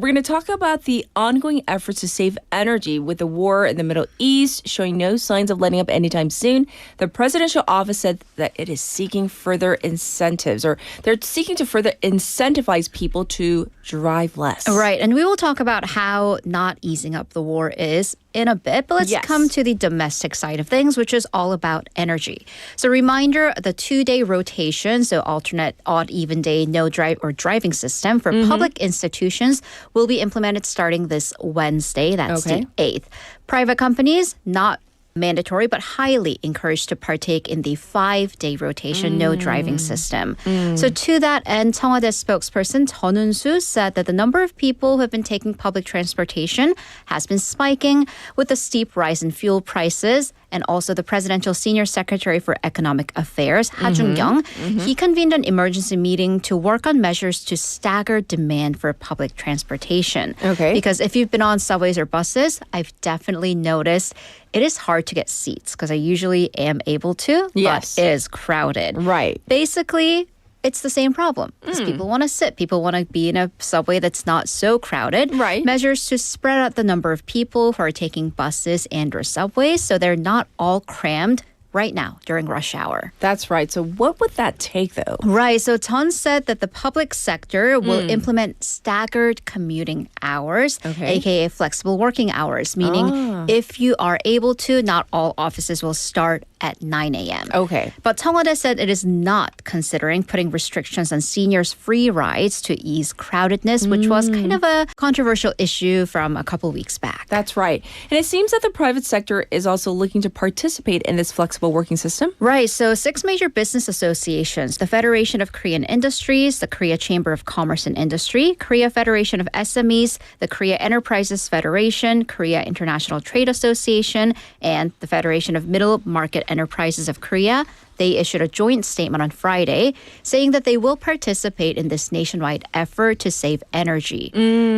we're going to talk about the ongoing efforts to save energy with the war in the Middle East showing no signs of letting up anytime soon. The presidential office said that it is seeking further incentives, or they're seeking to further incentivize people to drive less. Right, and we will talk about how not easing up the war is in a bit, but let's come to the domestic side of things, which is all about energy. So reminder, the 2-day rotation, so alternate odd, even day, no drive or driving system for public institutions will be implemented starting this Wednesday. That's the 8th. Private companies, not mandatory, but highly encouraged to partake in the 5-day rotation, no driving system. So to that end, 청와대 spokesperson 전은수 said that the number of people who have been taking public transportation has been spiking with the steep rise in fuel prices. And also the presidential senior secretary for economic affairs, Ha Jung-kyung, he convened an emergency meeting to work on measures to stagger demand for public transportation. Okay. Because if you've been on subways or buses, I've definitely noticed it is hard to get seats because I usually am able to, but it is crowded. Right. Basically, it's the same problem because people want to sit. People want to be in a subway that's not so crowded. Right. Measures to spread out the number of people who are taking buses and or subways so they're not all crammed right now during rush hour. That's right. So what would that take, though? Right. So Ton said that the public sector will implement staggered commuting hours, aka flexible working hours, meaning if you are able to, not all offices will start at 9 a.m. Okay. But 청와대 said it is not considering putting restrictions on seniors' free rides to ease crowdedness, which was kind of a controversial issue from a couple weeks back. That's right. And it seems that the private sector is also looking to participate in this flexible working system. Right. So 6 major business associations, the Federation of Korean Industries, the Korea Chamber of Commerce and Industry, Korea Federation of SMEs, the Korea Enterprises Federation, Korea International Trade Association, and the Federation of Middle Market Enterprises of Korea, they issued a joint statement on Friday saying that they will participate in this nationwide effort to save energy.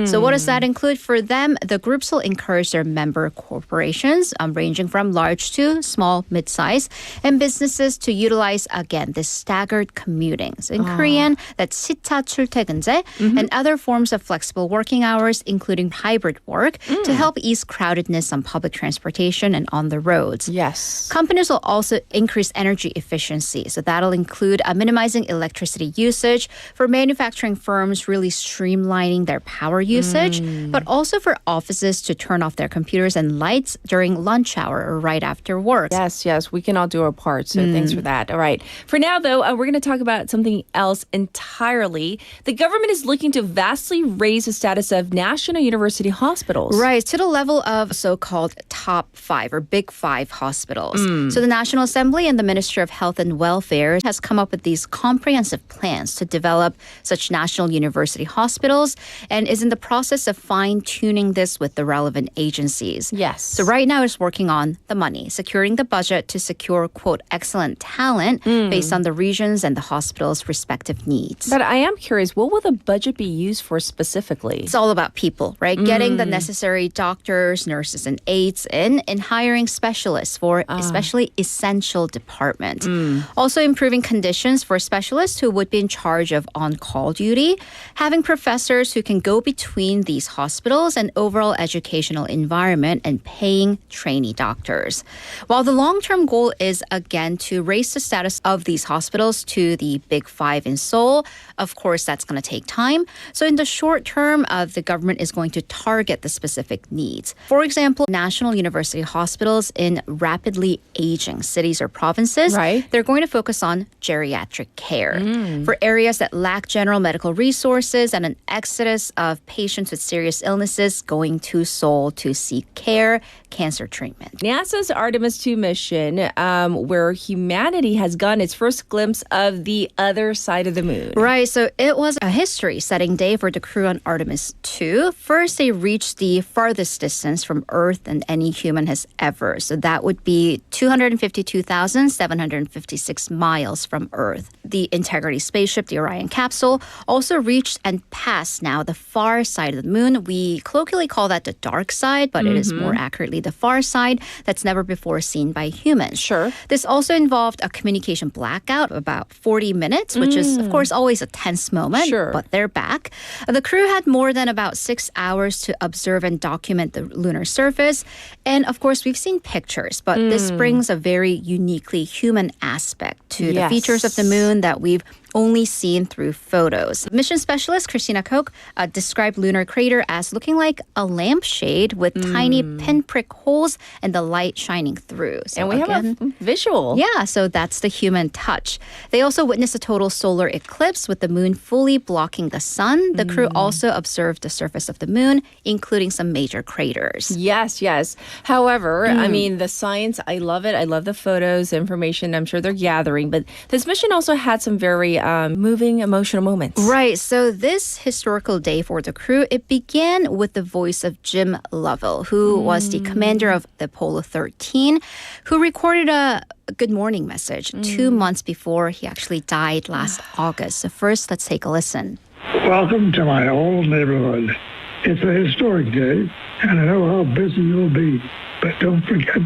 So what does that include? For them, the groups will encourage their member corporations, ranging from large to small, mid-size, and businesses to utilize, again, this staggered commuting. So in Korean, that's 시차 출퇴근제, and other forms of flexible working hours, including hybrid work, to help ease crowdedness on public transportation and on the roads. Yes. Companies will also increase energy efficiency. So that'll include minimizing electricity usage, for manufacturing firms really streamlining their power usage, but also for offices to turn off their computers and lights during lunch hour or right after work. Yes, we can all do our part. So thanks for that. All right. For now, though, we're going to talk about something else entirely. The government is looking to vastly raise the status of national university hospitals. Right, to the level of so-called top 5 or big 5 hospitals. So the National Assembly and the Ministry of Health and Welfare has come up with these comprehensive plans to develop such national university hospitals and is in the process of fine-tuning this with the relevant agencies. Yes. So right now it's working on the money, securing the budget to secure, quote, excellent talent based on the regions and the hospital's respective needs. But I am curious, what will the budget be used for specifically? It's all about people, right? Getting the necessary doctors, nurses, and aides in and hiring specialists for especially essential department. Also improving conditions for specialists who would be in charge of on-call duty, having professors who can go between these hospitals and overall educational environment, and paying trainee doctors. While the long-term goal is, again, to raise the status of these hospitals to the Big 5 in Seoul, of course, that's going to take time. So in the short term, the government is going to target the specific needs. For example, national university hospitals in rapidly aging cities or provinces, they're going to focus on geriatric care. For areas that lack general medical resources and an exodus of patients with serious illnesses going to Seoul to seek care, cancer treatment. NASA's Artemis 2 mission, where humanity has gotten its first glimpse of the other side of the moon. Right, so it was a history-setting day for the crew on Artemis 2. First, they reached the farthest distance from Earth than any human has ever. So that would be 252,750 156 miles from Earth. The Integrity spaceship, the Orion capsule, also reached and passed now the far side of the moon. We colloquially call that the dark side, but it is more accurately the far side that's never before seen by humans. Sure. This also involved a communication blackout of about 40 minutes, which is, of course, always a tense moment, Sure. but they're back. The crew had more than about 6 hours to observe and document the lunar surface. And, of course, we've seen pictures, but this brings a very uniquely human aspect to the features of the moon that we've only seen through photos. Mission specialist Christina Koch described lunar crater as looking like a lampshade with tiny pinprick holes and the light shining through. So And we have a visual. Yeah, so that's the human touch. They also witnessed a total solar eclipse with the moon fully blocking the sun. The crew also observed the surface of the moon, including some major craters. Yes, yes. However, I mean, the science, I love it. I love the photos, the information I'm sure they're gathering. But this mission also had some very moving, emotional moments. Right. So this historical day for the crew, it began with the voice of Jim Lovell, who was the commander of the Apollo 13, who recorded a good morning message 2 months before he actually died last August. So first, let's take a listen. Welcome to my old neighborhood. It's a historic day, and I know how busy you'll be, but don't forget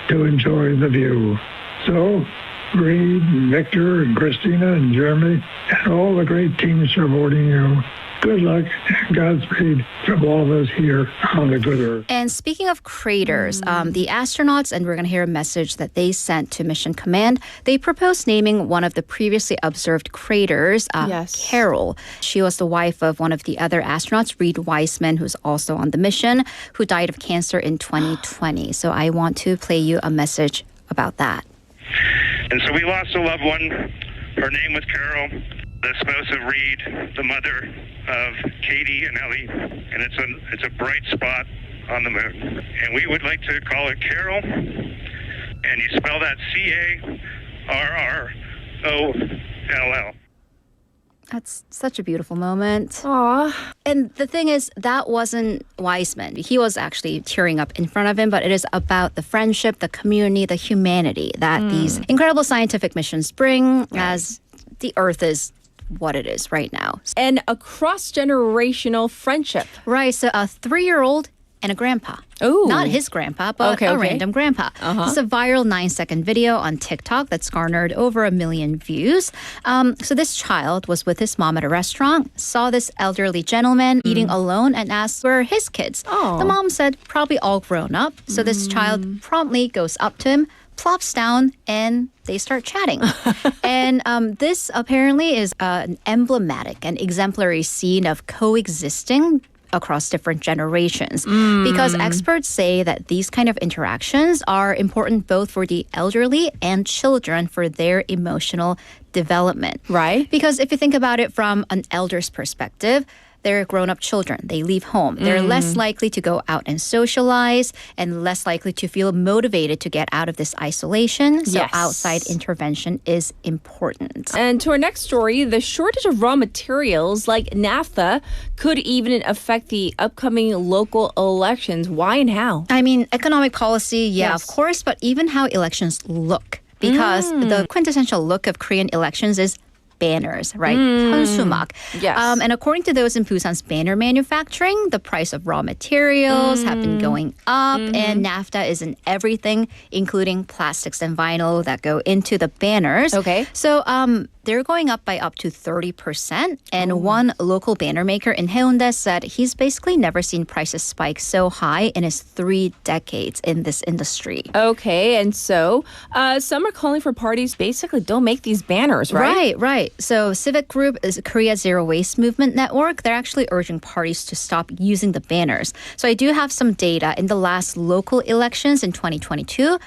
to enjoy the view. So, Reed, and Victor, and Christina, and Jeremy, and all the great teams supporting you. Good luck and Godspeed from all of us here on the good Earth. And speaking of craters, the astronauts, and we're going to hear a message that they sent to Mission Command, they proposed naming one of the previously observed craters, Carol. She was the wife of one of the other astronauts, Reed Wiseman, who's also on the mission, who died of cancer in 2020. So I want to play you a message about that. And so we lost a loved one. Her name was Carol, the spouse of Reed, the mother of Katie and Ellie, and it's a bright spot on the moon. And we would like to call it Carol, and you spell that Carroll. That's such a beautiful moment. Aww. And the thing is, that wasn't Wiseman. He was actually tearing up in front of him, but it is about the friendship, the community, the humanity that these incredible scientific missions bring as the Earth is what it is right now. And a cross-generational friendship. Right, so a 3-year-old and a grandpa. Ooh. Not his grandpa, but a random grandpa. This is a viral 9-second video on TikTok that's garnered over 1 million views. So this child was with his mom at a restaurant, saw this elderly gentleman eating alone and asked where are his kids. The mom said, probably all grown up. So this child promptly goes up to him, plops down, and they start chatting. And this apparently is an emblematic and exemplary scene of coexisting across different generations, because experts say that these kind of interactions are important both for the elderly and children for their emotional development. Right. Because if you think about it from an elder's perspective, they're grown-up children. They leave home. They're less likely to go out and socialize and less likely to feel motivated to get out of this isolation. So outside intervention is important. And to our next story, the shortage of raw materials like naphtha could even affect the upcoming local elections. Why and how? I mean, economic policy, of course, but even how elections look. Because the quintessential look of Korean elections is banners, right? 현수막. Yes. And according to those in Busan's banner manufacturing, the price of raw materials have been going up, and naphtha is in everything, including plastics and vinyl that go into the banners. Okay. So they're going up by up to 30%. And one local banner maker in Haeundae said he's basically never seen prices spike so high in his 3 decades in this industry. Okay, and so some are calling for parties basically don't make these banners, right? Right. So civic group is Korea Zero Waste Movement Network. They're actually urging parties to stop using the banners. So I do have some data. In the last local elections in 2022,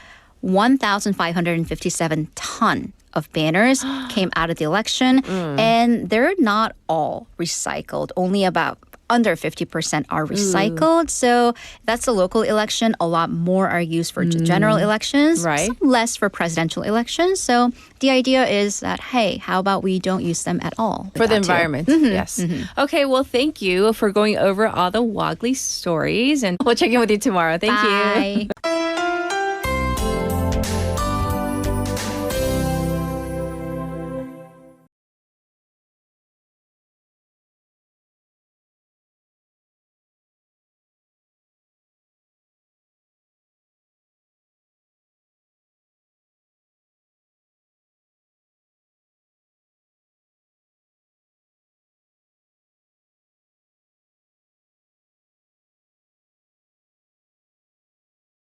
1,557 ton of banners came out of the election, and they're not all recycled. Only about under 50% are recycled. So that's a local election. A lot more are used for general elections, Right. some less for presidential elections. So the idea is that, hey, how about we don't use them at all? For the That too. environment, yes. Okay, well, thank you for going over all the Woggly stories, and we'll check in with you tomorrow. Thank you. Bye.